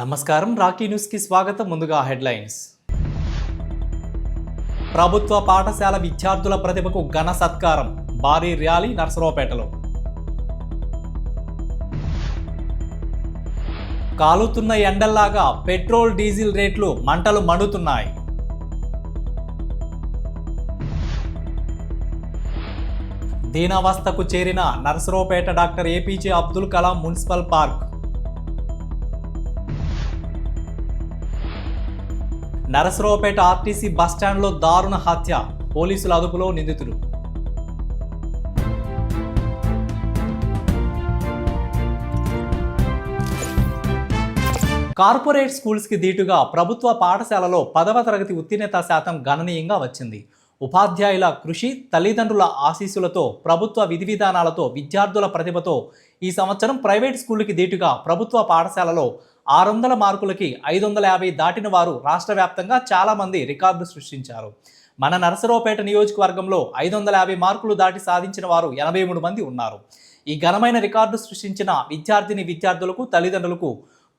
నమస్కారం, రాకీ న్యూస్కి స్వాగతం. ముందుగా హెడ్లైన్స్. ప్రభుత్వ పాఠశాల విద్యార్థుల ప్రతిభకు ఘన సత్కారం, భారీ ర్యాలీ నర్సరావుపేటలో. కాలుతున్న ఎండల్లాగా పెట్రోల్ డీజిల్ రేట్లు మంటలు మండుతున్నాయి. దీనావస్థకు చేరిన Narsaraopet doctor APJ Abdul Kalam municipal park. Narasaraopet RTC బస్టాండ్లో దారుణ హత్య, పోలీసుల అదుపులో నిందితుడు. కార్పొరేట్ స్కూల్స్కి దీటుగా ప్రభుత్వ పాఠశాలలో 10వ తరగతి ఉత్తీర్ణత శాతం గణనీయంగా వచ్చింది. ఉపాధ్యాయుల కృషి, తల్లిదండ్రుల ఆశీస్సులతో, ప్రభుత్వ విధి విధానాలతో, విద్యార్థుల ప్రతిభతో ఈ సంవత్సరం ప్రైవేట్ స్కూళ్ళకి దీటుగా ప్రభుత్వ పాఠశాలలో 600 మార్కులకి 550 దాటిన వారు రాష్ట్ర వ్యాప్తంగా చాలామంది రికార్డు సృష్టించారు. మన నరసరావుపేట నియోజకవర్గంలో 550 మార్కులు దాటి సాధించిన వారు 83 మంది ఉన్నారు. ఈ ఘనమైన రికార్డు సృష్టించిన విద్యార్థులకు, తల్లిదండ్రులకు,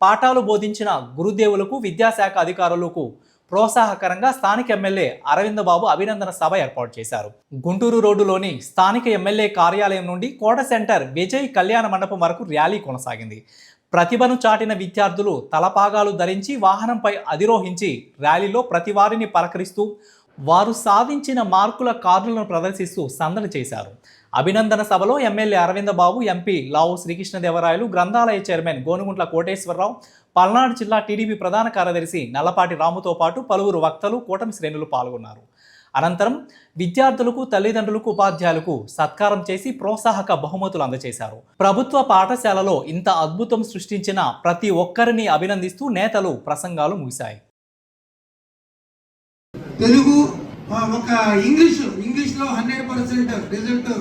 పాఠాలు బోధించిన గురుదేవులకు, విద్యాశాఖ అధికారులకు ప్రోత్సాహకరంగా స్థానిక ఎమ్మెల్యే అరవింద్ బాబు అభినందన సభ ఏర్పాటు చేశారు. గుంటూరు రోడ్డులోని స్థానిక ఎమ్మెల్యే కార్యాలయం నుండి కోట సెంటర్ విజయ్ కళ్యాణ మండపం వరకు ర్యాలీ కొనసాగింది. ప్రతిభను చాటిన విద్యార్థులు తలపాగాలు ధరించి వాహనంపై అధిరోహించి ర్యాలీలో ప్రతి వారిని పలకరిస్తూ వారు సాధించిన మార్కుల కార్డులను ప్రదర్శిస్తూ సందడి చేశారు. అభినందన సభలో ఎమ్మెల్యే అరవింద్ బాబు, ఎంపీ లావు శ్రీకృష్ణదేవరాయలు, గ్రంథాలయ చైర్మన్ గోనుగుంట్ల కోటేశ్వరరావు, పల్నాడు జిల్లా టీడీపీ ప్రధాన కార్యదర్శి నల్లపాటి రాముతో పాటు పలువురు వక్తలు, కూటమి శ్రేణులు పాల్గొన్నారు. అనంతరం విద్యార్థులకు, తల్లిదండ్రులకు, ఉపాధ్యాయులకు సత్కారం చేసి ప్రోత్సాహక బహుమతులు అందజేశారు. ప్రభుత్వ పాఠశాలలో ఇంత అద్భుతం సృష్టించిన ప్రతి ఒక్కరిని అభినందిస్తూ నేతలు ప్రసంగాలు ముగిశాయి. తెలుగు ఒక ఇంగ్లీష్లో 100% రిజల్ట్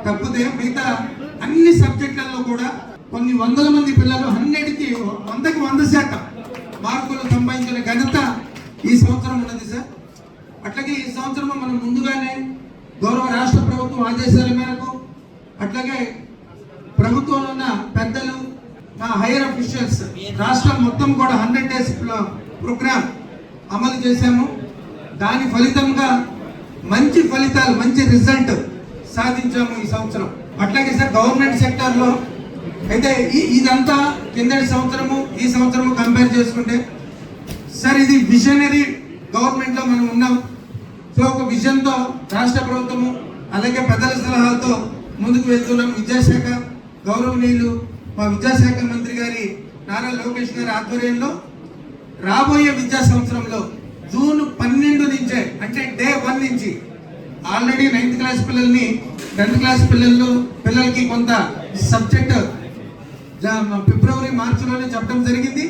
తప్పితే మిగతా అన్ని సబ్జెక్టులలో కూడా కొన్ని వందల మంది పిల్లలు 100కి 100% మార్కులు సంపాదించిన ఘనత ఈ సంవత్సరం ఉన్నది సార్. అట్లాగే ఈ సంవత్సరం మనం ముందుగానే గౌరవ రాష్ట్ర ప్రభుత్వం ఆదేశాల మేరకు, అట్లాగే ప్రభుత్వంలో ఉన్న పెద్దలు, హైయర్ అఫీషియల్స్, రాష్ట్రం మొత్తం కూడా 100 days ప్రోగ్రామ్ అమలు చేశాము. దాని ఫలితంగా మంచి ఫలితాలు, మంచి రిజల్ట్ సాధించాము ఈ సంవత్సరం. అట్లాగే సార్ గవర్నమెంట్ సెక్టార్లో అయితే ఇదంతా కిందటి సంవత్సరము ఈ సంవత్సరము కంపేర్ చేసుకుంటే సార్ ఇది విజనరీ గవర్నమెంట్లో మనం ఉన్నాం. సో ఒక విజన్తో రాష్ట్ర ప్రభుత్వము అలాగే పెద్దల సలహాలతో ముందుకు వెళ్తున్నాం. విద్యాశాఖ గౌరవనీయులు మా విద్యాశాఖ మంత్రి గారి నారా లోకేష్ గారి ఆధ్వర్యంలో రాబోయే విద్యా సంవత్సరంలో జూన్ 12 నుంచే, అంటే డే 1 నుంచి ఆల్రెడీ 9th క్లాస్ పిల్లల్ని 10th క్లాస్ పిల్లలకి కొంత సబ్జెక్ట్ ఫిబ్రవరి మార్చిలోనే చెప్పడం జరిగింది.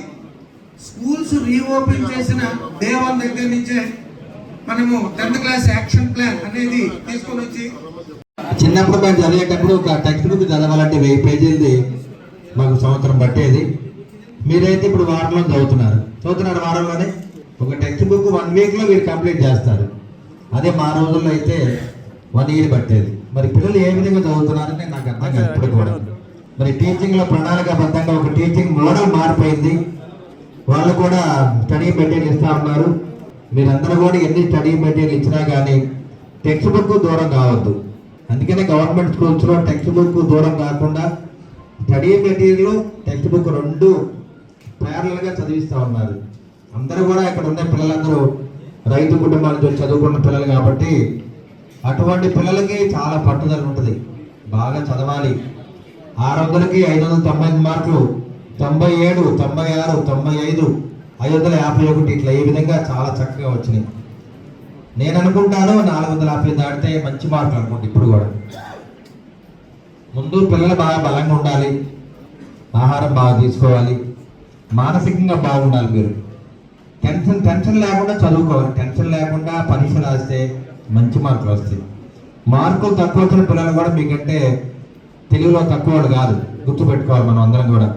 స్కూల్స్ రీఓపెన్ చేసిన డే 1 దగ్గర నుంచే మనము 10th క్లాస్ యాక్షన్ ప్లాన్ అనేది తీసుకొని వచ్చి, చిన్నప్పుడు మేము చదివేటప్పుడు ఒక టెక్స్ట్ బుక్ చదవాలంటే 1000 పేజీలది మాకు సంవత్సరం పట్టేది. మీరైతే ఇప్పుడు వారంలో చదువుతున్నారు వారంలోనే. ఒక టెక్స్ట్ బుక్ 1 వీక్లో మీరు కంప్లీట్ చేస్తారు. అదే మా రోజుల్లో అయితే 1 year పట్టేది. మరి పిల్లలు ఏ విధంగా చదువుతున్నారంటే నాకు అర్థం కాదు ఇప్పుడు కూడా. మరి టీచింగ్లో ప్రణాళికాబద్ధంగా ఒక టీచింగ్ మోడల్ మారిపోయింది. వాళ్ళు కూడా స్టడీ మెటీరియల్ ఇస్తూ ఉన్నారు. మీరందరూ కూడా ఎన్ని స్టడీ మెటీరియల్ ఇచ్చినా కానీ టెక్స్ట్ బుక్ దూరం కావద్దు. అందుకనే గవర్నమెంట్ స్కూల్స్లో టెక్స్ట్ బుక్ దూరం కాకుండా స్టడీ మెటీరియల్, టెక్స్ట్ బుక్ 2 ప్యారలల్గా చదివిస్తూ ఉన్నారు. అందరూ కూడా ఇక్కడ ఉన్న పిల్లలందరూ రైతు కుటుంబాల నుంచి చదువుకున్న పిల్లలు కాబట్టి అటువంటి పిల్లలకి చాలా పట్టుదల ఉంటుంది. బాగా చదవాలి. 600కి 590 మార్కులు, 97, 96, 95, 551 ఇట్లా ఈ విధంగా చాలా చక్కగా వచ్చినాయి. నేను అనుకుంటాను 450 దాటితే మంచి మార్కులు అనుకుంటా. ఇప్పుడు కూడా ముందు పిల్లలు బాగా బలంగా ఉండాలి, ఆహారం బాగా తీసుకోవాలి, మానసికంగా బాగుండాలి. మీరు టెన్షన్ లేకుండా చదువుకోవాలి. టెన్షన్ లేకుండా పరీక్ష రాస్తే మంచి మార్కులు వస్తాయి. మార్కులు తక్కువ వచ్చిన పిల్లలు కూడా మీకంటే తెలుగులో తక్కువ కాదు, గుర్తుపెట్టుకోవాలి. మనం అందరం కూడా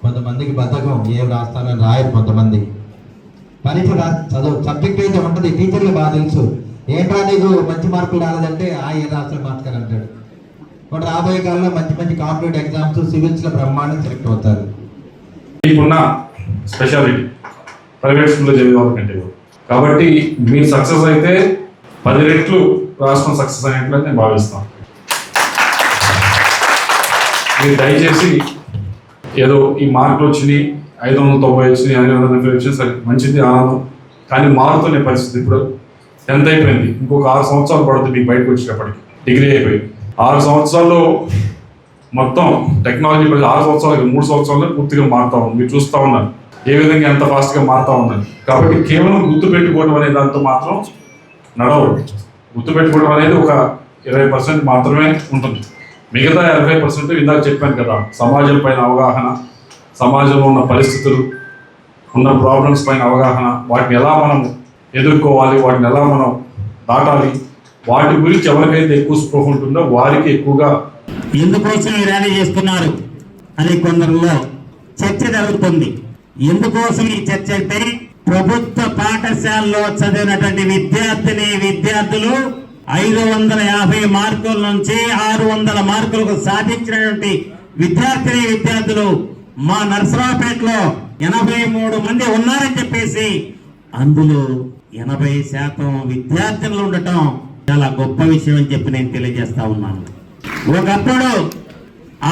కొంతమందికి బద్ధకం, ఏం రాస్తానని రాయరు. కొంతమంది పరీక్ష చదువు సబ్జెక్ట్ అయితే ఉంటుంది, టీచర్లు బాగా తెలుసు. ఏంట్రా నీకు మంచి మార్కులు రాలేదంటే ఏం రాష్ట్ర మార్కులు అంటాడు. ఇప్పుడు రాబోయే కాలంలో మంచి కాంపిటేటివ్ ఎగ్జామ్స్, సివిల్స్లో బ్రహ్మాండం సెలెక్ట్ అవుతారు. స్పెషాలిటీ ప్రైవేట్ స్కూల్లో చదివే వాళ్ళకంటే కూడా. కాబట్టి మీరు సక్సెస్ అయితే 10 రెట్లు రాష్ట్రం సక్సెస్ అయినట్లు నేను భావిస్తాను. మీరు దయచేసి ఏదో ఈ మార్కులు వచ్చినాయి 590 వచ్చినాయి 590 వచ్చినాయి సరే మంచిది ఆనందం, కానీ మారుతున్న పరిస్థితి. ఇప్పుడు 10th అయిపోయింది, ఇంకొక 6 సంవత్సరాలు పడుతుంది మీకు బయటకు వచ్చేటప్పటికి, డిగ్రీ అయిపోయి 6 సంవత్సరాల్లో మొత్తం టెక్నాలజీ 6 సంవత్సరాలు 3 సంవత్సరాల్లో పూర్తిగా మారుతా ఉంది. మీరు చూస్తూ ఉన్నారు ఏ విధంగా ఎంత ఫాస్ట్గా మారుతా ఉందని. కాబట్టి కేవలం గుర్తుపెట్టుకోవడం అనే దాంతో మాత్రం నడవదు. గుర్తుపెట్టుకోవడం అనేది ఒక 20% మాత్రమే ఉంటుంది. మిగతా 80% ఇందాక చెప్పాను కదా, సమాజం పైన అవగాహన, సమాజంలో ఉన్న పరిస్థితులు, ఉన్న ప్రాబ్లమ్స్ పైన అవగాహన, వాటిని ఎలా మనం ఎదుర్కోవాలి, వాటిని ఎలా మనం దాటాలి, వాటి గురించి ఎవరికైతే ఎక్కువ స్పృహ ఉంటుందో వారికి ఎక్కువగా ఎందుకోసం ఈ ర్యాలీ చేస్తున్నారు అని కొందరిలో చర్చ జరుగుతుంది. ఎందుకోసం ఈ చర్చ అంటే ప్రభుత్వ పాఠశాలలో చదివినటువంటి విద్యార్థులు 550 మార్కుల నుంచి 600 మార్కులకు సాధించినటువంటి విద్యార్థులు మా నర్సరావుపేటలో 83 మంది ఉన్నారని చెప్పేసి అందులో 80% విద్యార్థులు ఉండటం చాలా గొప్ప విషయం అని చెప్పి నేను తెలియజేస్తా ఉన్నాను. ఒకప్పుడు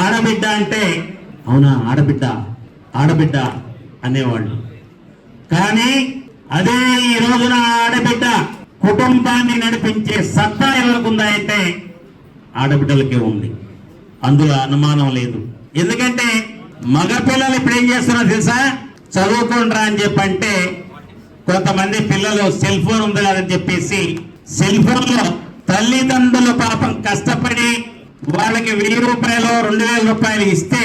ఆడబిడ్డ అంటే అవునా ఆడబిడ్డ అనేవాళ్ళు, కానీ అదే ఈ రోజున ఆడబిడ్డ కుటుంబాన్ని నడిపించే సత్తా ఎవరికి ఉందా అంటే ఆడబిడ్డలకే ఉంది. అందులో అనుమానం లేదు. ఎందుకంటే మగపిల్లలు ఇప్పుడు ఏం చేస్తున్నారు తెలుసా, చదువుకోండిరా అని చెప్పంటే కొంతమంది పిల్లలు సెల్ ఫోన్ ఉంది కదని చెప్పేసి సెల్ ఫోన్ లో తల్లిదండ్రులు పాపం కష్టపడి వాళ్ళకి 1000 రూపాయలు 2000 రూపాయలు ఇస్తే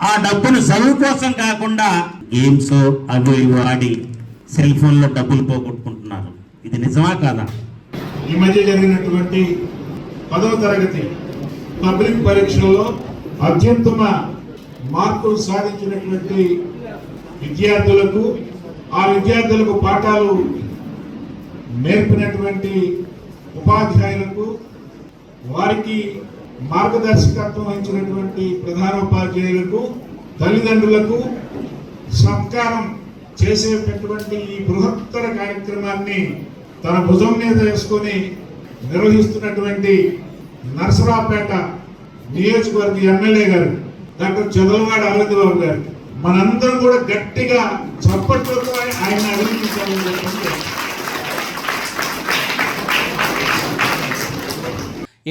ఆ డబ్బును చదువు కోసం కాకుండా గేమ్స్ అవి ఇవి ఆడి సెల్ ఫోన్ లో డబ్బులు పోగొట్టుకుంటున్నారు. ఇది నిజమా కాదా? ఈ మధ్య జరిగినటువంటి 10వ తరగతి పబ్లిక్ పరీక్షల్లో అత్యుత్తమ మార్కులు సాధించినటువంటి విద్యార్థులకు, ఆ విద్యార్థులకు పాఠాలు నేర్పినటువంటి ఉపాధ్యాయులకు, వారికి మార్గదర్శకత్వం వహించినటువంటి ప్రధానోపాధ్యాయులకు, తల్లిదండ్రులకు సత్కారం చేసేటటువంటి ఈ బృహత్తర కార్యక్రమాన్ని తన భుజం మీద వేసుకొని నిర్వహిస్తున్నటువంటి నర్సరావుపేట నియోజకవర్గ ఎమ్మెల్యే గారు డాక్టర్ చదలవాడ అరవింద్ బాబు గారు మనందరం కూడా గట్టిగా చప్పట్లతో ఆయన అభినందించాలని చెప్పండి.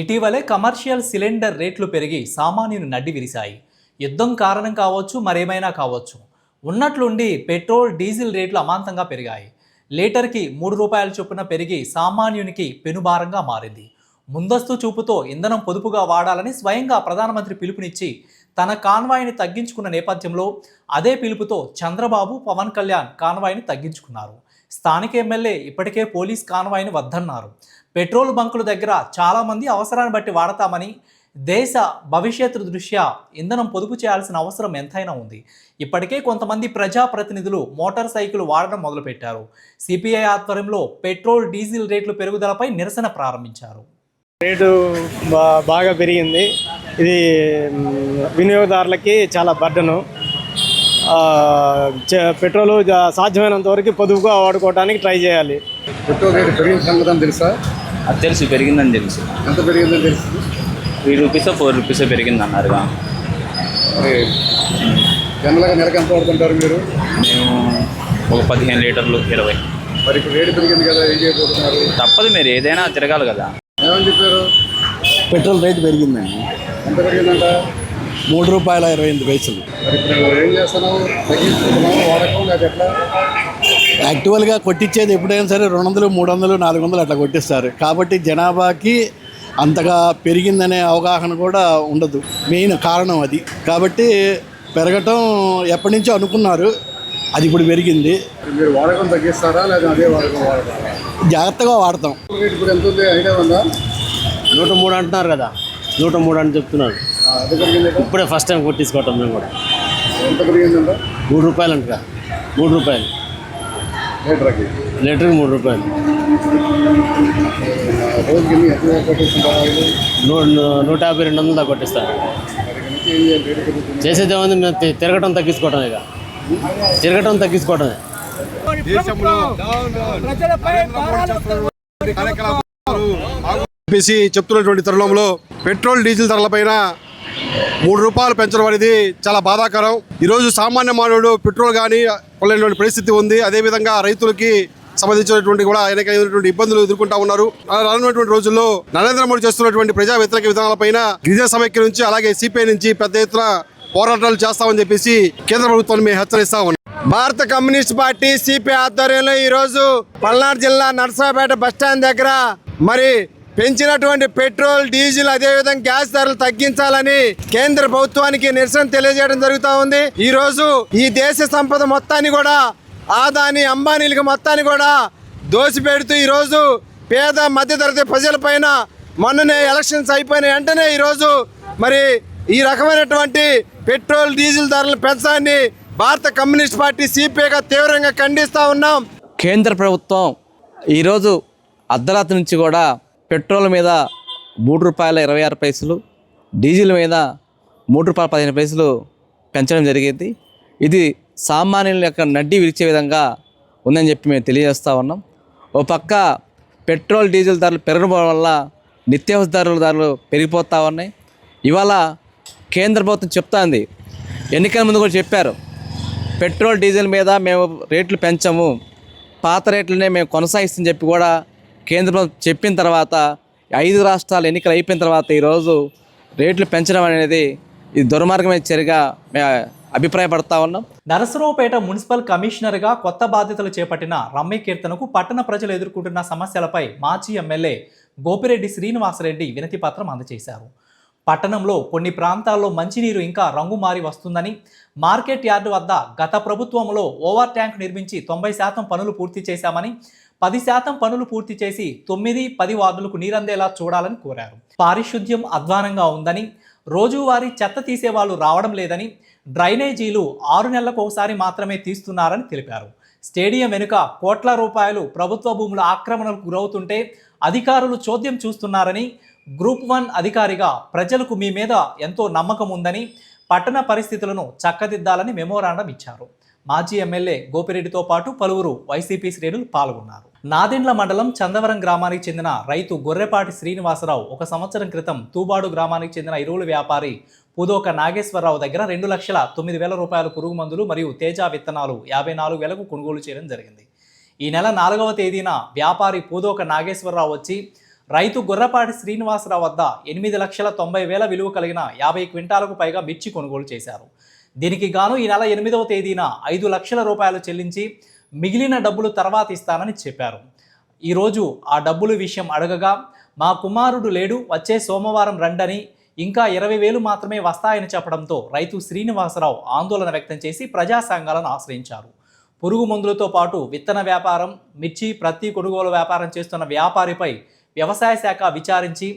ఇటీవలే కమర్షియల్ సిలిండర్ రేట్లు పెరిగి సామాన్యుని నడ్డి విరిశాయి. యుద్ధం కారణం కావచ్చు, మరేమైనా కావచ్చు, ఉన్నట్లుండి పెట్రోల్ డీజిల్ రేట్లు అమాంతంగా పెరిగాయి. లీటర్కి 3 రూపాయల చొప్పున పెరిగి సామాన్యునికి పెనుభారంగా మారింది. ముందస్తు చూపుతో ఇంధనం పొదుపుగా వాడాలని స్వయంగా ప్రధానమంత్రి పిలుపునిచ్చి తన కాన్వాయ్ని తగ్గించుకున్న నేపథ్యంలో అదే పిలుపుతో చంద్రబాబు, పవన్ కళ్యాణ్ కాన్వాయ్ని తగ్గించుకున్నారు. స్థానిక ఎమ్మెల్యే ఇప్పటికే పోలీస్ కాన్వాయ్ని వద్దన్నారు. పెట్రోల్ బంకుల దగ్గర చాలామంది అవసరాన్ని బట్టి వాడతామని, దేశ భవిష్యత్తు దృష్ట్యా ఇంధనం పొదుపు చేయాల్సిన అవసరం ఎంతైనా ఉంది. ఇప్పటికే కొంతమంది ప్రజాప్రతినిధులు మోటార్ సైకిల్ వాడడం మొదలుపెట్టారు. సిపిఐ ఆధ్వర్యంలో పెట్రోల్ డీజిల్ రేట్లు పెరుగుదలపై నిరసన ప్రారంభించారు. రేటు బాగా పెరిగింది. ఇది వినియోగదారులకి చాలా బర్డను. పెట్రోలు సాధ్యమైనంత వరకు పొదుపుగా వాడుకోవడానికి ట్రై చేయాలి. పెట్రోల్ రేటు పెరిగిన సంగతి తెలుసా? అది తెలుసు, పెరిగిందని తెలుసు. ఎంత పెరిగిందని తెలుసు? 3 రూపీసో 4 రూపీసో పెరిగింది అన్నారుగా. జనరల్గా నెలకు ఎంత వాడుతుంటారు మీరు? మేము ఒక 15 లీటర్లు 20. మరి ఇప్పుడు రేటు పెరిగింది కదా, ఏం చేయబోతున్నారు? తప్పదు, మీరు ఏదైనా తిరగాలి కదా. ఏమని చెప్పారు? పెట్రోల్ రేటు పెరిగిందండి. ఎంత పెరిగిందంట? 3 రూపాయల 28 పైసలు. మరి ఇప్పుడు ఏం చేస్తున్నావు? తగ్గించుకుంటున్నావు వాడకం లేదా ఎట్లా? యాక్చువల్గా కొట్టించేది ఎప్పుడైనా సరే 200, 300, 400 అట్లా కొట్టిస్తారు. కాబట్టి జనాభాకి అంతగా పెరిగిందనే అవగాహన కూడా ఉండదు. మెయిన్ కారణం అది. కాబట్టి పెరగటం ఎప్పటి నుంచో అనుకున్నారు, అది ఇప్పుడు పెరిగింది. మీరు వాడకం తగ్గిస్తారా లేదా అదే వాడకం వాడతారా? జాగ్రత్తగా వాడతాం. రేటు ఇప్పుడు ఎంత ఉంది ఐడియా ఉందా? 103 అంటున్నారు కదా, 103 అని చెప్తున్నారు. అది పెరిగింది. ఇప్పుడే ఫస్ట్ టైం కొట్టించుకోవటం మేము కూడా. ఎంత పెరిగిందంట? 3 రూపాయలు అంటగా. 3 రూపాయలు లీటర్కి. లీటర్కి 3 రూపాయలు. రోజుకి ఎంత కొట్టిస్తుంటారు? 150, 200 దాకా కొట్టిస్తారు. చేసేది ఏముంది, మేము తిరగటం తగ్గించుకోవటం. ఇక తిరగటం తగ్గించుకోవడమే. చెప్పేసి చెప్తున్నటువంటి తరుణంలో పెట్రోల్ డీజిల్ ధరలపైన 3 రూపాయలు పెంచడం అనేది చాలా బాధాకరం. ఈరోజు సామాన్య మానవుడు పెట్రోల్ కానీ కొనలేనటువంటి పరిస్థితి ఉంది. అదేవిధంగా రైతులకి సంబంధించినటువంటి కూడా అనేకమైనటువంటి ఇబ్బందులు ఎదుర్కొంటా ఉన్నారు. రానున్నటువంటి రోజుల్లో నరేంద్ర మోడీ చేస్తున్నటువంటి ప్రజా వ్యతిరేక విధానాలపైన గిరిజన సమైక్య నుంచి అలాగే సిపిఐ నుంచి పెద్ద ఎత్తున పోరాటాలు చేస్తామని చెప్పేసి కేంద్ర ప్రభుత్వాన్ని మేము హెచ్చరిస్తా ఉన్నాం. భారత కమ్యూనిస్ట్ పార్టీ సిపిఐ ఆధ్వర్యంలో ఈరోజు పల్నాడు జిల్లా నర్సరావుపేట బస్టాండ్ దగ్గర మరి పెంచినటువంటి పెట్రోల్ డీజిల్ అదేవిధంగా గ్యాస్ ధరలు తగ్గించాలని కేంద్ర ప్రభుత్వానికి నిరసన తెలియజేయడం జరుగుతూ ఉంది. ఈ రోజు ఈ దేశ సంపద మొత్తాన్ని కూడా ఆదాని అంబానీలకు మొత్తాన్ని కూడా దోసిపెడుతూ ఈరోజు పేద మధ్యతరగతి ప్రజలపైన మొన్ననే ఎలక్షన్స్ అయిపోయిన వెంటనే ఈరోజు మరి ఈ రకమైనటువంటి పెట్రోల్ డీజిల్ ధరల పెంచడాన్ని భారత కమ్యూనిస్ట్ పార్టీ సిపిఐగా తీవ్రంగా ఖండిస్తూ ఉన్నాం. కేంద్ర ప్రభుత్వం ఈరోజు అర్ధరాత్రి నుంచి కూడా పెట్రోల్ మీద ₹3.26, డీజిల్ మీద ₹3.15 పెంచడం జరిగింది. ఇది సామాన్యుల యొక్క నడ్డి విరిచే విధంగా ఉందని చెప్పి మేము తెలియజేస్తూ ఉన్నాం. ఓ పక్క పెట్రోల్ డీజిల్ ధరలు పెరగడం వల్ల నిత్యావసర ధరలు పెరిగిపోతూ ఉన్నాయి. ఇవాళ కేంద్ర ప్రభుత్వం చెప్తాంది, ఎన్నికల ముందు కూడా చెప్పారు, పెట్రోల్ డీజిల్ మీద మేము రేట్లు పెంచము, పాత రేట్లనే మేము కొనసాగిస్తామని చెప్పి కూడా కేంద్ర ప్రభుత్వం చెప్పిన తర్వాత 5 రాష్ట్రాలు ఎన్నికలు అయిపోయిన తర్వాత ఈరోజు రేట్లు పెంచడం అనేది ఇది దుర్మార్గమైన చర్యగా మేము అభిప్రాయపడతా ఉన్నాం. నరసరావుపేట మున్సిపల్ కమిషనర్గా కొత్త బాధ్యతలు చేపట్టిన రమ్య కీర్తనకు పట్టణ ప్రజలు ఎదుర్కొంటున్న సమస్యలపై మాజీ ఎమ్మెల్యే గోపిరెడ్డి శ్రీనివాసరెడ్డి వినతి పత్రం అందజేశారు. పట్టణంలో కొన్ని ప్రాంతాల్లో మంచినీరు ఇంకా రంగు మారి వస్తుందని, మార్కెట్ యార్డు వద్ద గత ప్రభుత్వంలో ఓవర్ ట్యాంక్ నిర్మించి 90% పనులు పూర్తి చేశామని, 10% పనులు పూర్తి చేసి 9, 10 వార్డులకు నీరందేలా చూడాలని కోరారు. పారిశుద్ధ్యం అధ్వానంగా ఉందని, రోజువారీ చెత్త తీసేవాళ్ళు రావడం లేదని, డ్రైనేజీలు 6 నెలలకు ఒకసారి మాత్రమే తీస్తున్నారని తెలిపారు. స్టేడియం వెనుక కోట్ల రూపాయలు ప్రభుత్వ భూముల ఆక్రమణలకు గురవుతుంటే అధికారులు చోద్యం చూస్తున్నారని, గ్రూప్ 1 అధికారిగా ప్రజలకు మీ మీద ఎంతో నమ్మకం ఉందని, పట్టణ పరిస్థితులను చక్కదిద్దాలని మెమోరాండం ఇచ్చారు. మాజీ ఎమ్మెల్యే గోపిరెడ్డితో పాటు పలువురు వైసీపీ శ్రేణులు పాల్గొన్నారు. నాదెండ్ల మండలం చందవరం గ్రామానికి చెందిన రైతు గొర్రెపాటి శ్రీనివాసరావు 1 సంవత్సరం క్రితం తూబాడు గ్రామానికి చెందిన ఎరువుల వ్యాపారి పూదోక నాగేశ్వరరావు దగ్గర ₹2,09,000 పురుగు మందులు మరియు తేజ విత్తనాలు 54,000కు కొనుగోలు చేయడం జరిగింది. ఈ నెల 4వ తేదీన వ్యాపారి పూదోక నాగేశ్వరరావు వచ్చి రైతు గొర్రెపాటి శ్రీనివాసరావు వద్ద 8,90,000 విలువ కలిగిన 50 క్వింటాలకు పైగా మిర్చి కొనుగోలు చేశారు. దీనికి గాను ఈ నెల 8వ తేదీన ₹5 లక్షల చెల్లించి మిగిలిన డబ్బులు తర్వాత ఇస్తానని చెప్పారు. ఈరోజు ఆ డబ్బులు విషయం అడగగా మా కుమారుడు లేడు, వచ్చే సోమవారం రండని, ఇంకా 20,000 మాత్రమే వస్తాయని చెప్పడంతో రైతు శ్రీనివాసరావు ఆందోళన వ్యక్తం చేసి ప్రజా సంఘాలను ఆశ్రయించారు. పురుగు మందులతో పాటు విత్తన వ్యాపారం, మిర్చి ప్రతి కొనుగోలు వ్యాపారం చేస్తున్న వ్యాపారిపై వ్యవసాయ శాఖ విచారించి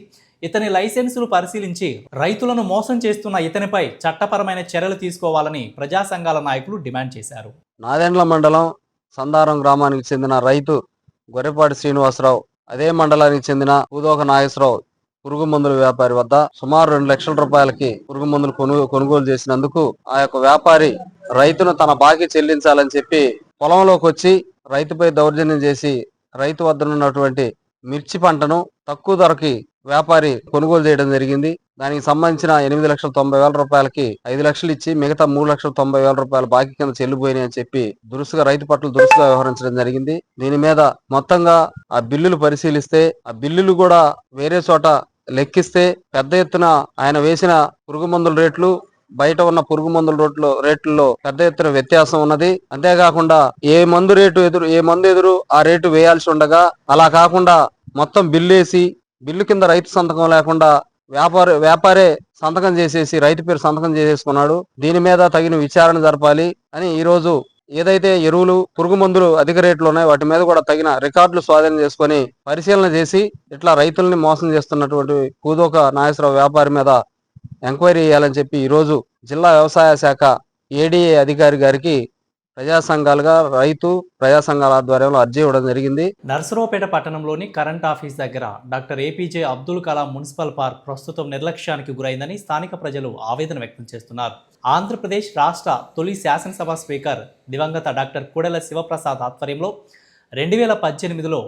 ఇతని లైసెన్సులు పరిశీలించి రైతులను మోసం చేస్తున్న ఇతనిపై చట్టపరమైన చర్యలు తీసుకోవాలని ప్రజా సంఘాల నాయకులు డిమాండ్ చేశారు. నాదెండ్ల మండలం సందారం గ్రామానికి చెందిన రైతు గొర్రెపాటి శ్రీనివాసరావు, అదే మండలానికి చెందిన పూదోక నాగేశ్వరరావు పురుగు మందుల వ్యాపారి వద్ద సుమారు ₹2 లక్షల పురుగు మందులు కొనుగోలు చేసినందుకు ఆ యొక్క వ్యాపారి రైతును తన బాకీ చెల్లించాలని చెప్పి పొలంలోకి వచ్చి రైతుపై దౌర్జన్యం చేసి రైతు వద్ద ఉన్నటువంటి మిర్చి పంటను తక్కువ ధరకి వ్యాపారి కొనుగోలు చేయడం జరిగింది. దానికి సంబంధించిన ₹8,90,000 5 లక్షలు ఇచ్చి మిగతా ₹3,90,000 బాకీ కింద చెల్లిపోయినాయి అని చెప్పి రైతు పట్ల దురుసుగా వ్యవహరించడం జరిగింది. దీని మీద మొత్తంగా ఆ బిల్లులు పరిశీలిస్తే ఆ బిల్లులు కూడా వేరే చోట లెక్కిస్తే పెద్ద ఎత్తున ఆయన వేసిన పురుగు మందుల రేట్లు బయట ఉన్న పురుగు మందుల రేట్లలో పెద్ద ఎత్తున వ్యత్యాసం ఉన్నది. అంతేకాకుండా ఏ మందు ఎదురు ఆ రేటు వేయాల్సి ఉండగా అలా కాకుండా మొత్తం బిల్లేసి బిల్లు కింద రైతు సంతకం లేకుండా వ్యాపారే సంతకం చేసేసి రైతు పేరు సంతకం చేసేసుకున్నాడు. దీని మీద తగిన విచారణ జరపాలి అని ఈ రోజు ఏదైతే ఎరువులు పురుగు మందులు అధిక రేట్లు ఉన్నాయో వాటి మీద కూడా తగిన రికార్డులు స్వాధీనం చేసుకొని పరిశీలన చేసి ఇట్లా రైతుల్ని మోసం చేస్తున్నటువంటి పూదోక నాగేశ్వరరావు వ్యాపారి మీద ఎంక్వైరీ చేయాలని చెప్పి ఈ రోజు జిల్లా వ్యవసాయ శాఖ ఏడీఏ అధికారి గారికి ప్రజా సంఘాలుగా ప్రజా సంఘాల ఆధ్వర్యంలో అర్జీ ఇవ్వడం జరిగింది. నర్సరావుపేట పట్టణంలోని కరెంట్ ఆఫీస్ దగ్గర doctor APJ Abdul Kalam municipal park ప్రస్తుతం నిర్లక్ష్యానికి గురైందని స్థానిక ప్రజలు ఆవేదన వ్యక్తం చేస్తున్నారు. ఆంధ్రప్రదేశ్ రాష్ట్ర తొలి శాసనసభ స్పీకర్ దివంగత డాక్టర్ కూడెల శివప్రసాద్ ఆధ్వర్యంలో 2018లో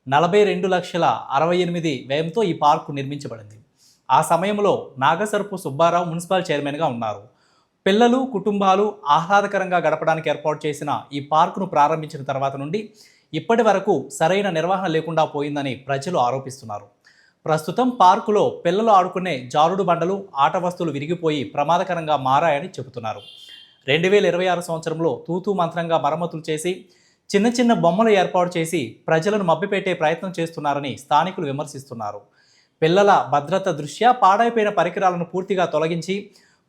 42,68,000 వ్యయంతో ఈ పార్కు నిర్మించబడింది. ఆ సమయంలో నాగసరపు సుబ్బారావు మున్సిపల్ చైర్మన్గా ఉన్నారు. పిల్లలు, కుటుంబాలు ఆహ్లాదకరంగా గడపడానికి ఏర్పాటు చేసిన ఈ పార్కును ప్రారంభించిన తర్వాత నుండి ఇప్పటి వరకు సరైన నిర్వహణ లేకుండా పోయిందని ప్రజలు ఆరోపిస్తున్నారు. ప్రస్తుతం పార్కులో పిల్లలు ఆడుకునే జారుడు బండలు, ఆట వస్తువులు విరిగిపోయి ప్రమాదకరంగా మారాయని చెబుతున్నారు. 2026 సంవత్సరంలో తూతూ మంత్రంగా మరమ్మతులు చేసి చిన్న చిన్న బొమ్మలు ఏర్పాటు చేసి ప్రజలను మభ్యపెట్టే ప్రయత్నం చేస్తున్నారని స్థానికులు విమర్శిస్తున్నారు. పిల్లల భద్రత దృష్ట్యా పాడైపోయిన పరికరాలను పూర్తిగా తొలగించి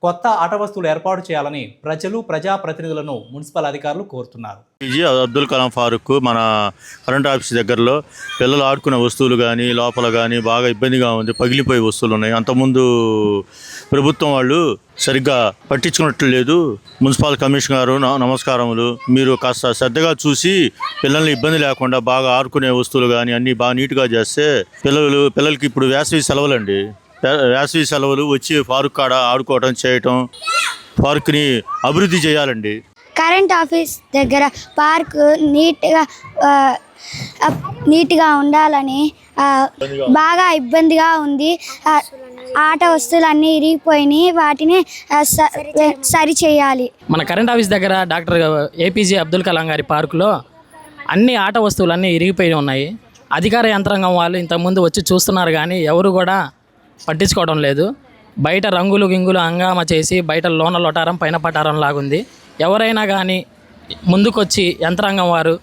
కొత్త ఆట వస్తువులు ఏర్పాటు చేయాలని ప్రజలు, ప్రజాప్రతినిధులను మున్సిపల్ అధికారులు కోరుతున్నారు. అబ్దుల్ కలాం పార్క్ మన కరెంట్ ఆఫీస్ దగ్గరలో పిల్లలు ఆడుకునే వస్తువులు కానీ లోపల కానీ బాగా ఇబ్బందిగా ఉంది. పగిలిపోయే వస్తువులు ఉన్నాయి. అంతకుముందు ప్రభుత్వం వాళ్ళు సరిగ్గా పట్టించుకున్నట్లు లేదు. మున్సిపల్ కమిషనర్ గారు నమస్కారములు. మీరు కాస్త శ్రద్ధగా చూసి పిల్లల్ని ఇబ్బంది లేకుండా బాగా ఆడుకునే వస్తువులు కానీ అన్నీ బాగా నీట్గా చేస్తే పిల్లలకి ఇప్పుడు వేసవి సెలవులండి. వేసవి సెలవులు వచ్చి పార్క్ కాడ ఆడుకోవడం చేయటం, పార్క్ని అభివృద్ధి చేయాలండి. కరెంట్ ఆఫీస్ దగ్గర పార్క్ నీట్గా ఉండాలని బాగా ఇబ్బందిగా ఉంది. ఆట వస్తువులన్నీ ఇరిగిపోయినాయి. వాటిని సరి చేయాలి. మన కరెంట్ ఆఫీస్ దగ్గర డాక్టర్ ఏపీజే అబ్దుల్ కలాం గారి పార్కులో అన్ని ఆట వస్తువులన్నీ ఇరిగిపోయి ఉన్నాయి. అధికార యంత్రాంగం వాళ్ళు ఇంతకుముందు వచ్చి చూస్తున్నారు కానీ ఎవరు కూడా పట్టించుకోవడం లేదు. బయట రంగులు గింగులు హంగామా చేసి బయట లోన లొటారం పైన పటారం లాగుంది. ఎవరైనా కానీ ముందుకొచ్చి యంత్రాంగం వారు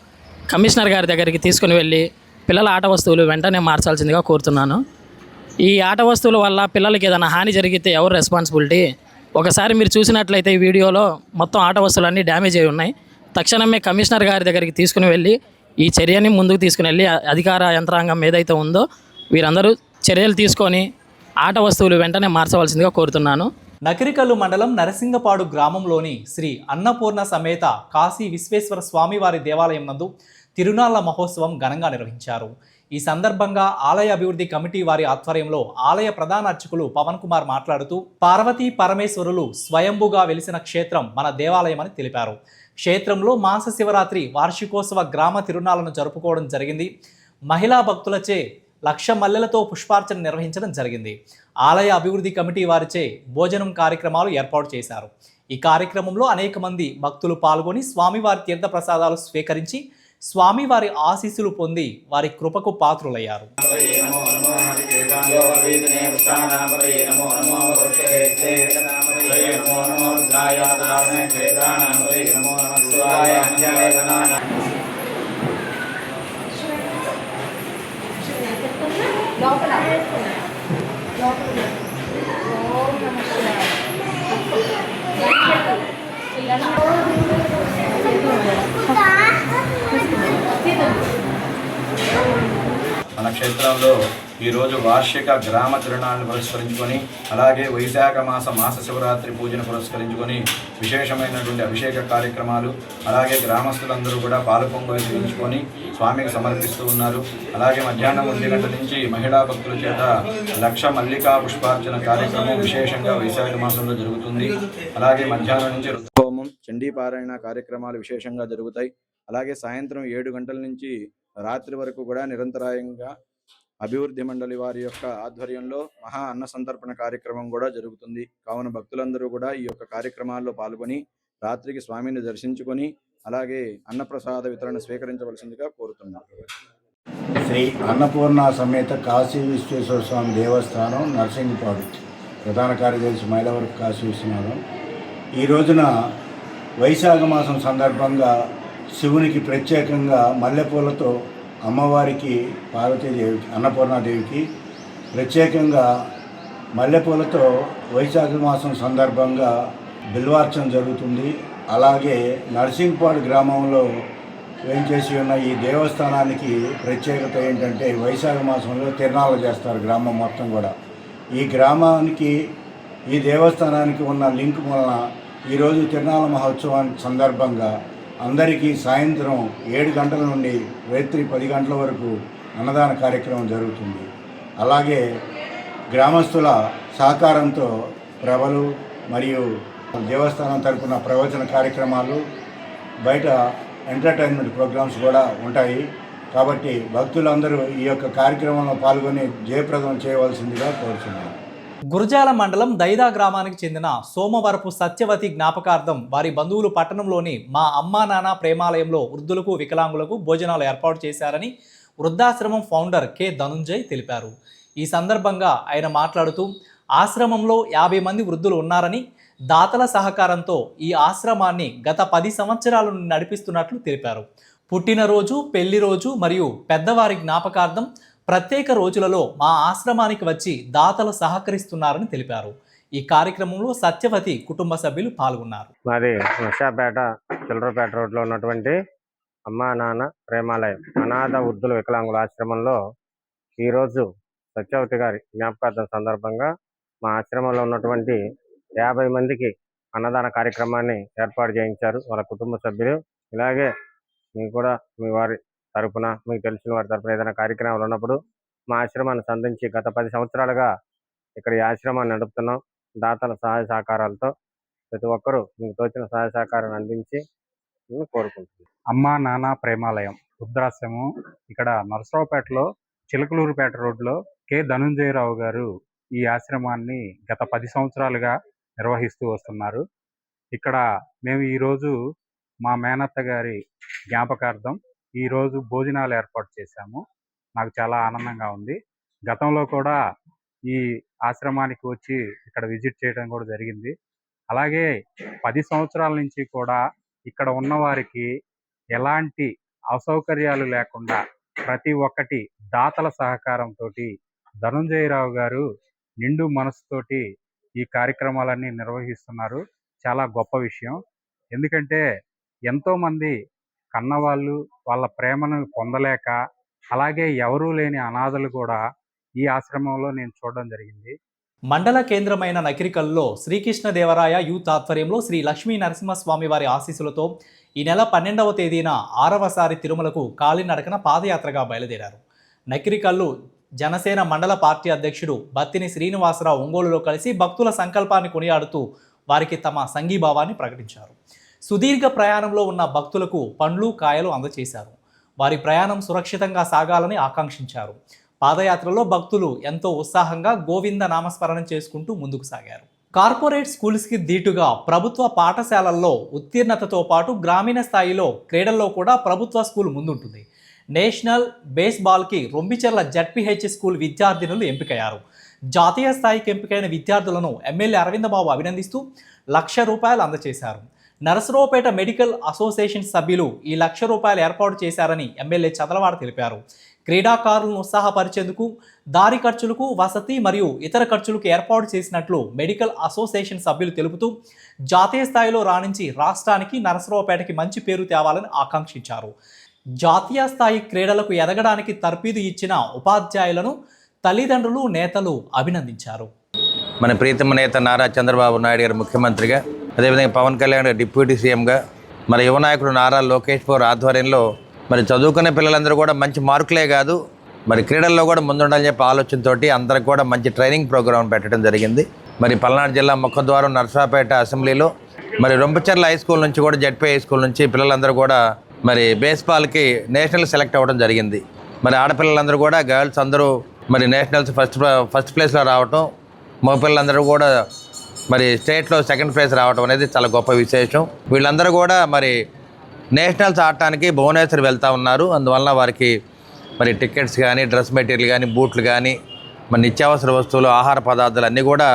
కమిషనర్ గారి దగ్గరికి తీసుకుని వెళ్ళి పిల్లల ఆట వస్తువులు వెంటనే మార్చాల్సిందిగా కోరుతున్నాను. ఈ ఆట వస్తువుల వల్ల పిల్లలకి ఏదైనా హాని జరిగితే ఎవరు రెస్పాన్సిబిలిటీ? ఒకసారి మీరు చూసినట్లయితే ఈ వీడియోలో మొత్తం ఆట వస్తువులన్నీ డ్యామేజ్ అయి ఉన్నాయి. తక్షణమే కమిషనర్ గారి దగ్గరికి తీసుకుని వెళ్ళి ఈ చర్యని ముందుకు తీసుకుని వెళ్ళి అధికార యంత్రాంగం ఏదైతే ఉందో వీరందరూ చర్యలు తీసుకొని ఆట వస్తువులు వెంటనే మార్చవలసిందిగా కోరుతున్నాను. నకిరికల్లు మండలం నరసింగపాడు గ్రామంలోని శ్రీ అన్నపూర్ణ సమేత కాశీ విశ్వేశ్వర స్వామివారి దేవాలయం నందు తిరునాళ్ల మహోత్సవం ఘనంగా నిర్వహించారు. ఈ సందర్భంగా ఆలయ అభివృద్ధి కమిటీ వారి ఆధ్వర్యంలో ఆలయ ప్రధాన అర్చకులు పవన్ కుమార్ మాట్లాడుతూ పార్వతీ పరమేశ్వరులు స్వయంభుగా వెలిసిన క్షేత్రం మన దేవాలయమని తెలిపారు. క్షేత్రంలో మాస శివరాత్రి వార్షికోత్సవ గ్రామ తిరునాళ్లను జరుపుకోవడం జరిగింది. మహిళా భక్తులచే 1,00,000 మల్లెలతో పుష్పార్చన నిర్వహించడం జరిగింది. ఆలయ అభివృద్ధి కమిటీ వారిచే భోజనం కార్యక్రమాలు ఏర్పాటు చేశారు. ఈ కార్యక్రమంలో అనేక మంది భక్తులు పాల్గొని స్వామివారి తీర్థ ప్రసాదాలు స్వీకరించి స్వామివారి ఆశీస్సులు పొంది వారి కృపకు పాత్రులయ్యారు. మన క్షేత్రంలో ఈరోజు వార్షిక గ్రామ తిరునాళ్ళను పురస్కరించుకొని అలాగే వైశాఖ మాస శివరాత్రి పూజను పురస్కరించుకొని విశేషమైనటువంటి అభిషేక కార్యక్రమాలు అలాగే గ్రామస్తులందరూ కూడా పాలపొంగలు చేయించుకొని స్వామికి సమర్పిస్తూ ఉన్నారు. అలాగే మధ్యాహ్నం 1 గంటల నుంచి మహిళా భక్తుల చేత 1,00,000 మల్లికా పుష్పార్చన కార్యక్రమం విశేషంగా వైశాఖ మాసంలో జరుగుతుంది. అలాగే మధ్యాహ్నం నుంచి రుద్రహోమం, చండీపారాయణ కార్యక్రమాలు విశేషంగా జరుగుతాయి. అలాగే సాయంత్రం 7 గంటల నుంచి రాత్రి వరకు కూడా నిరంతరాయంగా అభివృద్ధి మండలి వారి యొక్క ఆధ్వర్యంలో మహా అన్న సంతర్పణ కార్యక్రమం కూడా జరుగుతుంది. కావున భక్తులందరూ కూడా ఈ యొక్క కార్యక్రమాల్లో పాల్గొని రాత్రికి స్వామిని దర్శించుకొని అలాగే అన్నప్రసాద వితరణ స్వీకరించవలసిందిగా కోరుతున్నారు. శ్రీ అన్నపూర్ణ సమేత కాశీ విశ్వేశ్వర స్వామి దేవస్థానం నర్సింగపాడు ప్రధాన కార్యదర్శి మైలవరపు కాశీ విశ్వనాథం. ఈ రోజున వైశాఖ మాసం సందర్భంగా శివునికి ప్రత్యేకంగా మల్లెపూలతో అమ్మవారికి పార్వతీదేవికి అన్నపూర్ణాదేవికి ప్రత్యేకంగా మల్లెపూలతో వైశాఖ మాసం సందర్భంగా బిల్వార్చన జరుగుతుంది. అలాగే నర్సింగ్పాడు గ్రామంలో వేంచేసి ఉన్న ఈ దేవస్థానానికి ప్రత్యేకత ఏంటంటే వైశాఖ మాసంలో తిరునాళ్ళు చేస్తారు గ్రామం మొత్తం కూడా. ఈ గ్రామానికి ఈ దేవస్థానానికి ఉన్న లింక్ వలన ఈరోజు తిరునాళ్ళ మహోత్సవానికి సందర్భంగా అందరికీ సాయంత్రం 7 గంటల నుండి రాత్రి 10 గంటల వరకు అన్నదాన కార్యక్రమం జరుగుతుంది. అలాగే గ్రామస్తుల సహకారంతో ప్రభలు మరియు దేవస్థానం తరపున ప్రవచన కార్యక్రమాలు, బయట ఎంటర్టైన్మెంట్ ప్రోగ్రామ్స్ కూడా ఉంటాయి. కాబట్టి భక్తులందరూ ఈ యొక్క కార్యక్రమంలో పాల్గొని జయప్రదం చేయవలసిందిగా కోరుతున్నాను. గురజాల మండలం దైదా గ్రామానికి చెందిన సోమవరపు సత్యవతి జ్ఞాపకార్థం వారి బంధువులు పట్టణంలోని మా అమ్మా నాన్న ప్రేమాలయంలో వృద్ధులకు వికలాంగులకు భోజనాలు ఏర్పాటు చేశారని వృద్ధాశ్రమం ఫౌండర్ కె ధనుంజయ్ తెలిపారు. ఈ సందర్భంగా ఆయన మాట్లాడుతూ ఆశ్రమంలో 50 మంది వృద్ధులు ఉన్నారని, దాతల సహకారంతో ఈ ఆశ్రమాన్ని గత 10 సంవత్సరాల నుండి నడిపిస్తున్నట్లు తెలిపారు. పుట్టినరోజు, పెళ్లి రోజు మరియు పెద్దవారి జ్ఞాపకార్థం ప్రత్యేక రోజులలో మా ఆశ్రమానికి వచ్చి దాతలు సహకరిస్తున్నారని తెలిపారు. ఈ కార్యక్రమంలో సత్యవతి కుటుంబ సభ్యులు పాల్గొన్నారు. మాది నర్సాపేట చిల్లరపేట రోడ్లో ఉన్నటువంటి అమ్మా నాన్న ప్రేమాలయం అనాథ వృద్ధుల వికలాంగుల ఆశ్రమంలో ఈరోజు సత్యవతి గారి జ్ఞాపకార్థం సందర్భంగా మా ఆశ్రమంలో ఉన్నటువంటి 50 మందికి అన్నదాన కార్యక్రమాన్ని ఏర్పాటు చేయించారు వాళ్ళ కుటుంబ సభ్యులు. ఇలాగే మీకు కూడా మీ వారి తరపున, మీకు తెలిసిన వారి తరపున ఏదైనా కార్యక్రమాలు ఉన్నప్పుడు మా ఆశ్రమాన్ని సంధించి గత 10 సంవత్సరాలుగా ఇక్కడ ఈ ఆశ్రమాన్ని నడుపుతున్నాం. దాతల సహాయ సహకారాలతో ప్రతి ఒక్కరూ మీకు తోచిన సహాయ సహకారాన్ని అందించి కోరుకుంటున్నాం. అమ్మా నాన్న ప్రేమాలయం వృద్ధాశ్రమం ఇక్కడ నరసరావుపేటలో చిలకలూరుపేట రోడ్లో కె ధనుంజయరావు గారు ఈ ఆశ్రమాన్ని గత 10 సంవత్సరాలుగా నిర్వహిస్తూ వస్తున్నారు. ఇక్కడ మేము ఈరోజు మా మేనత్త గారి జ్ఞాపకార్థం ఈరోజు భోజనాలు ఏర్పాటు చేశాము. నాకు చాలా ఆనందంగా ఉంది. గతంలో కూడా ఈ ఆశ్రమానికి వచ్చి ఇక్కడ విజిట్ చేయడం కూడా జరిగింది. అలాగే 10 సంవత్సరాల నుంచి కూడా ఇక్కడ ఉన్న వారికి ఎలాంటి అసౌకర్యాలు లేకుండా ప్రతి ఒక్కటి దాతల సహకారంతో ధనుంజయరావు గారు నిండు మనసుతోటి ఈ కార్యక్రమాలన్నీ నిర్వహిస్తున్నారు. చాలా గొప్ప విషయం. ఎందుకంటే ఎంతోమంది కన్నవాళ్ళు వాళ్ళ ప్రేమను పొందలేక, అలాగే ఎవరూ లేని అనాథలు కూడా ఈ ఆశ్రమంలో నేను చూడడం జరిగింది. మండల కేంద్రమైన నకిరికల్లో శ్రీకృష్ణదేవరాయ యూత్ ఆధ్వర్యంలో శ్రీ లక్ష్మీ నరసింహస్వామి వారి ఆశీస్సులతో ఈ నెల 12వ తేదీన 6వసారి తిరుమలకు కాలినడకన పాదయాత్రగా బయలుదేరారు. నకిరికల్లు జనసేన మండల పార్టీ అధ్యక్షుడు బత్తిని శ్రీనివాసరావు ఒంగోలులో కలిసి భక్తుల సంకల్పాన్ని కొనియాడుతూ వారికి తమ సంఘీభావాన్ని ప్రకటించారు. సుదీర్ఘ ప్రయాణంలో ఉన్న భక్తులకు పండ్లు, కాయలు అందజేశారు. వారి ప్రయాణం సురక్షితంగా సాగాలని ఆకాంక్షించారు. పాదయాత్రలో భక్తులు ఎంతో ఉత్సాహంగా గోవింద నామస్మరణం చేసుకుంటూ ముందుకు సాగారు. కార్పొరేట్ స్కూల్స్కి దీటుగా ప్రభుత్వ పాఠశాలల్లో ఉత్తీర్ణతతో పాటు గ్రామీణ స్థాయిలో క్రీడల్లో కూడా ప్రభుత్వ స్కూల్ ముందుంటుంది. నేషనల్ బేస్బాల్కి రొంబిచెర్ల జడ్పీహెచ్ స్కూల్ విద్యార్థినులు ఎంపికయ్యారు. జాతీయ స్థాయికి ఎంపికైన విద్యార్థులను ఎమ్మెల్యే అరవిందబాబు అభినందిస్తూ ₹1,00,000 అందజేశారు. నరసరావుపేట మెడికల్ అసోసియేషన్ సభ్యులు ఈ ₹1,00,000 ఏర్పాటు చేశారని ఎమ్మెల్యే చదలవాడ తెలిపారు. క్రీడాకారులను ఉత్సాహపరిచేందుకు దారి ఖర్చులకు, వసతి మరియు ఇతర ఖర్చులకు ఏర్పాటు చేసినట్లు మెడికల్ అసోసియేషన్ సభ్యులు తెలుపుతూ జాతీయ స్థాయిలో రాణించి రాష్ట్రానికి, నరసరావుపేటకి మంచి పేరు తేవాలని ఆకాంక్షించారు. జాతీయ స్థాయి క్రీడలకు ఎదగడానికి తర్ఫీదు ఇచ్చిన ఉపాధ్యాయులను తల్లిదండ్రులు, నేతలు అభినందించారు. మన ప్రీతమ నేత నారా చంద్రబాబు నాయుడు గారు ముఖ్యమంత్రిగా, అదేవిధంగా పవన్ కళ్యాణ్ గారు డిప్యూటీ సీఎంగా, మరి యువ నాయకుడు నారా లోకేష్ బాబు ఆధ్వర్యంలో మరి చదువుకునే పిల్లలందరూ కూడా మంచి మార్కులే కాదు మరి క్రీడల్లో కూడా ముందుండాలని చెప్పి ఆలోచనతో అందరికి కూడా మంచి ట్రైనింగ్ ప్రోగ్రాం పెట్టడం జరిగింది. మరి పల్నాడు జిల్లా ముఖద్వారం నర్సాపేట అసెంబ్లీలో మరి రొంపచెర్ల హై స్కూల్ నుంచి కూడా జడ్పీ హై స్కూల్ నుంచి పిల్లలందరూ కూడా మరి బేస్బాల్కి నేషనల్ సెలెక్ట్ అవ్వడం జరిగింది. మరి ఆడపిల్లలందరూ కూడా గర్ల్స్ అందరూ మరి నేషనల్స్ ఫస్ట్ ప్లేస్లో రావటం, మగపిల్లలందరూ కూడా మరి స్టేట్లో సెకండ్ ప్లేస్ రావడం అనేది చాలా గొప్ప విశేషం. వీళ్ళందరూ కూడా మరి నేషనల్స్ ఆడటానికి భువనేశ్వర్ వెళ్తూ ఉన్నారు. అందువల్ల వారికి మరి టికెట్స్ కానీ, డ్రెస్ మెటీరియల్ కానీ, బూట్లు కానీ, మరి నిత్యావసర వస్తువులు, ఆహార పదార్థాలు అన్నీ కూడా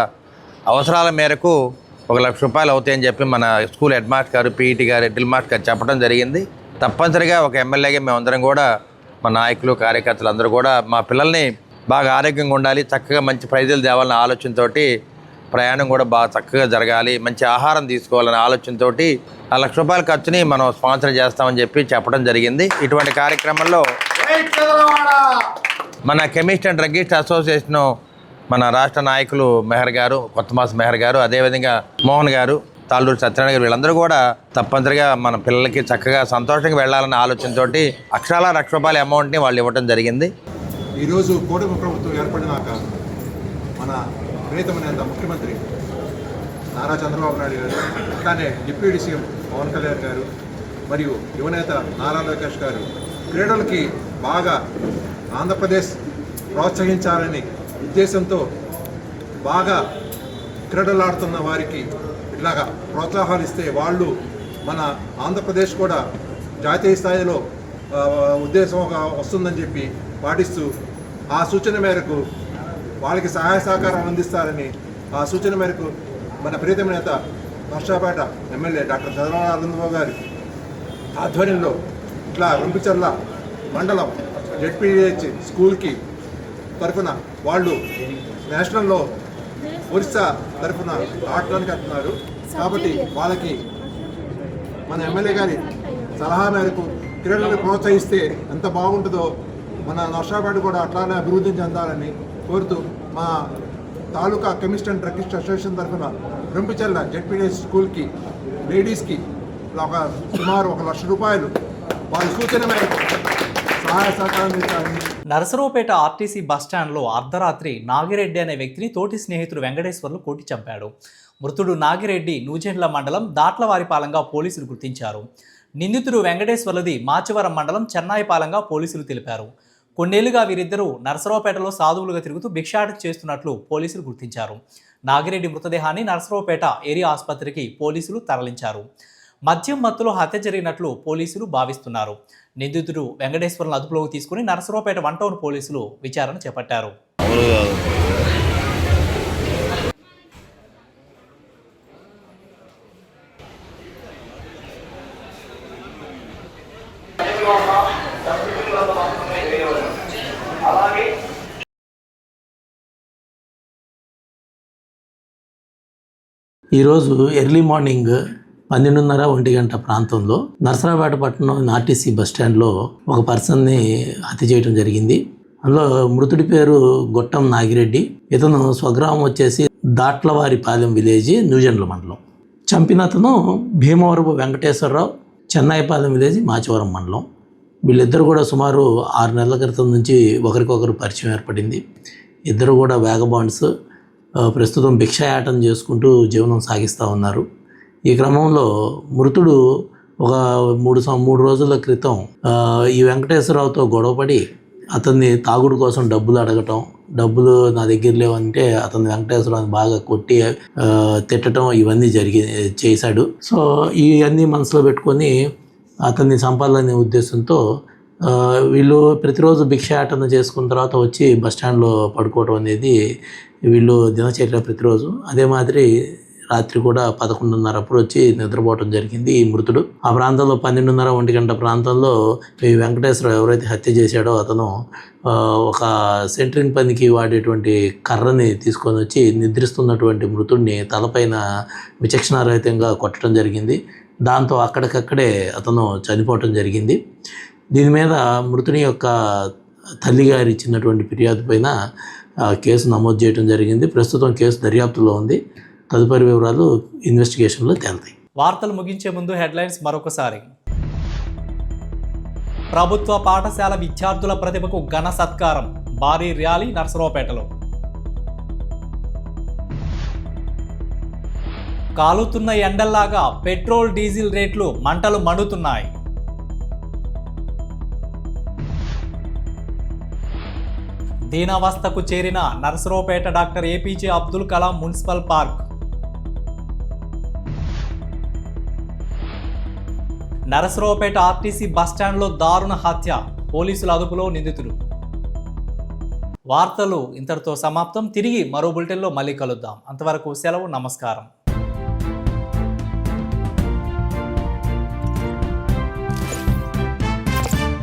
అవసరాల మేరకు ₹1,00,000 అవుతాయని చెప్పి మన స్కూల్ హెడ్ మాస్టర్ గారు, పీఈటీ గారు, డ్రిల్ మాస్టర్ గారు చెప్పడం జరిగింది. తప్పనిసరిగా ఒక ఎమ్మెల్యేగా మేమందరం కూడా, మా నాయకులు, కార్యకర్తలు అందరూ కూడా మా పిల్లల్ని బాగా ఆరోగ్యంగా ఉండాలి, చక్కగా మంచి ప్రైజులు తేవాలనే ఆలోచనతోటి, ప్రయాణం కూడా బాగా చక్కగా జరగాలి, మంచి ఆహారం తీసుకోవాలనే ఆలోచనతో ₹1,00,000 ఖర్చుని మనం స్పాన్సర్ చేస్తామని చెప్పి చెప్పడం జరిగింది. ఇటువంటి కార్యక్రమంలో మన కెమిస్ట్ అండ్ డ్రగ్గిస్ట్ అసోసియేషన్ మన రాష్ట్ర నాయకులు మెహర్ గారు, కొత్తమాస్ మెహర్ గారు, అదేవిధంగా మోహన్ గారు, తాళ్ళూరు సత్యనారాయణ గారు వీళ్ళందరూ కూడా తప్పనిసరిగా మన పిల్లలకి చక్కగా సంతోషంగా వెళ్ళాలన్న ఆలోచనతోటి అక్షరాల ₹1,00,000 అమౌంట్ని వాళ్ళు ఇవ్వడం జరిగింది. ఈరోజు కూటమి ప్రభుత్వం ఏర్పడినాక మన ప్రియతమైన ముఖ్యమంత్రి నారా చంద్రబాబు నాయుడు గారు, అట్లానే డిప్యూటీ సీఎం పవన్ కళ్యాణ్ గారు మరియు యువనేత నారా లోకేష్ గారు క్రీడలకి బాగా ఆంధ్రప్రదేశ్ ప్రోత్సహించాలని ఉద్దేశంతో బాగా క్రీడలు ఆడుతున్న వారికి ఇట్లాగా ప్రోత్సాహాలు ఇస్తే వాళ్ళు మన ఆంధ్రప్రదేశ్ కూడా జాతీయ స్థాయిలో ఉద్దేశం వస్తుందని చెప్పి పాటిస్తూ ఆ సూచన మేరకు వాళ్ళకి సహాయ సహకారం అందిస్తారని ఆ సూచన మేరకు మన ప్రియతమ నేత నర్సాపేట ఎమ్మెల్యే డాక్టర్ చంద్రబాబు అరుణబాబు గారి ఆధ్వర్యంలో ఇట్లా రంపిచర్ల మండలం జెడ్పీహెచ్ స్కూల్కి తరఫున వాళ్ళు నేషనల్లో ఒరిస్సా తరఫున ఆడటానికి వస్తున్నారు. కాబట్టి వాళ్ళకి మన ఎమ్మెల్యే గారి సలహా మేరకు క్రీడలను ప్రోత్సహిస్తే ఎంత బాగుంటుందో మన నర్సాపేట కూడా అట్లానే అభివృద్ధి చెందాలని కోరుతూ మా తాలూకా కెమిస్ట్ అండ్ డ్రగ్గిస్ట్ అసోసియేషన్ తరఫున రంపిచర్ల జెడ్పీహెచ్ స్కూల్కి లేడీస్కి సుమారు ₹1,00,000 వాళ్ళ సూచన మేరకు సహాయ సహకారం ఇస్తారని. నరసరావుపేట ఆర్టీసీ బస్టాండ్లో అర్ధరాత్రి నాగిరెడ్డి అనే వ్యక్తిని తోటి స్నేహితుడు వెంకటేశ్వర్లు కొట్టి చంపాడు. మృతుడు నాగిరెడ్డి నూజెండ్ల మండలం దాట్లవారిపాలెంగా పోలీసులు గుర్తించారు. నిందితుడు వెంకటేశ్వర్లది మాచవరం మండలం చెన్నాయిపాలెంగా పోలీసులు తెలిపారు. కొన్నేళ్లుగా వీరిద్దరూ నరసరావుపేటలో సాధువులుగా తిరుగుతూ భిక్షాటన చేస్తున్నట్లు పోలీసులు గుర్తించారు. నాగిరెడ్డి మృతదేహాన్ని నరసరావుపేట ఏరియా ఆసుపత్రికి పోలీసులు తరలించారు. మద్యం మత్తులో హత్య జరిగినట్లు పోలీసులు భావిస్తున్నారు. నిందితుడు వెంకటేశ్వర్లను అదుపులోకి తీసుకుని నరసరావుపేట 1 టౌన్ పోలీసులు విచారణ చేపట్టారు. ఈరోజు ఎర్లీ మార్నింగ్ 12:30-1 ప్రాంతంలో నరసరావుపేట పట్టణం ఆర్టీసీ బస్టాండ్లో ఒక పర్సన్ని హత్య చేయడం జరిగింది. అందులో మృతుడి పేరు గొట్టం నాగిరెడ్డి. ఇతను స్వగ్రామం వచ్చేసి దాట్లవారిపాలెం విలేజ్ న్యూజెండ్ల మండలం. చంపిన అతను భీమవరపు వెంకటేశ్వరరావు, చెన్నాయిపాలెం విలేజ్ మాచవరం మండలం. వీళ్ళిద్దరు కూడా సుమారు 6 నెలల క్రితం నుంచి ఒకరికొకరు పరిచయం ఏర్పడింది. ఇద్దరు కూడా వ్యాగబాండ్స్. ప్రస్తుతం భిక్షాయాటన చేసుకుంటూ జీవనం సాగిస్తూ ఉన్నారు. ఈ క్రమంలో మృతుడు ఒక 3 రోజుల క్రితం ఈ వెంకటేశ్వరరావుతో గొడవపడి అతన్ని తాగుడు కోసం డబ్బులు అడగటం, డబ్బులు నా దగ్గర లేవంటే అతను వెంకటేశ్వరరావుని బాగా కొట్టి తిట్టడం ఇవన్నీ చేశాడు. సో ఇవన్నీ మనసులో పెట్టుకొని అతన్ని చంపాలనే ఉద్దేశంతో వీళ్ళు ప్రతిరోజు భిక్షాటన చేసుకున్న తర్వాత వచ్చి బస్టాండ్లో పడుకోవడం అనేది వీళ్ళు దినచర్య ప్రతిరోజు. అదే మాదిరి రాత్రి కూడా 11:30 అప్పుడు వచ్చి నిద్రపోవడం జరిగింది ఈ మృతుడు. ఆ ప్రాంతంలో 12:30-1 ప్రాంతంలో ఈ వెంకటేశ్వరరావు ఎవరైతే హత్య చేశాడో అతను ఒక సెంటరింగ్ పనికి వాడేటువంటి కర్రని తీసుకొని వచ్చి నిద్రిస్తున్నటువంటి మృతుడిని తలపైన విచక్షణారహితంగా కొట్టడం జరిగింది. దాంతో అక్కడికక్కడే అతను చనిపోవటం జరిగింది. దీని మీద మృతుని యొక్క తల్లిగారు ఇచ్చినటువంటి ఫిర్యాదు పైన కేసు నమోదు చేయడం జరిగింది. ప్రస్తుతం కేసు దర్యాప్తులో ఉంది. తదుపరి వివరాలు ఇన్వెస్టిగేషన్లో తేలుతాయి. వార్తలు ముగించే ముందు హెడ్లైన్స్ మరొకసారి. ప్రభుత్వ పాఠశాల విద్యార్థుల ప్రతిభకు ఘన సత్కారం, భారీ ర్యాలీ నరసరావుపేటలో. కాలుతున్న ఎండల్లాగా పెట్రోల్ డీజిల్ రేట్లు మంటలు మండుతున్నాయి. దీనావస్థకు చేరిన Narasaraopet doctor APJ Abdul Kalam municipal park. Narasaraopet RTC బస్టాండ్లో దారుణ హత్య, పోలీసుల అదుపులో నిందితుడు. వార్తలు ఇంతటితో సమాప్తం. తిరిగి మరో బులెటిన్లో మళ్ళీ కలుద్దాం. అంతవరకు సెలవు, నమస్కారం.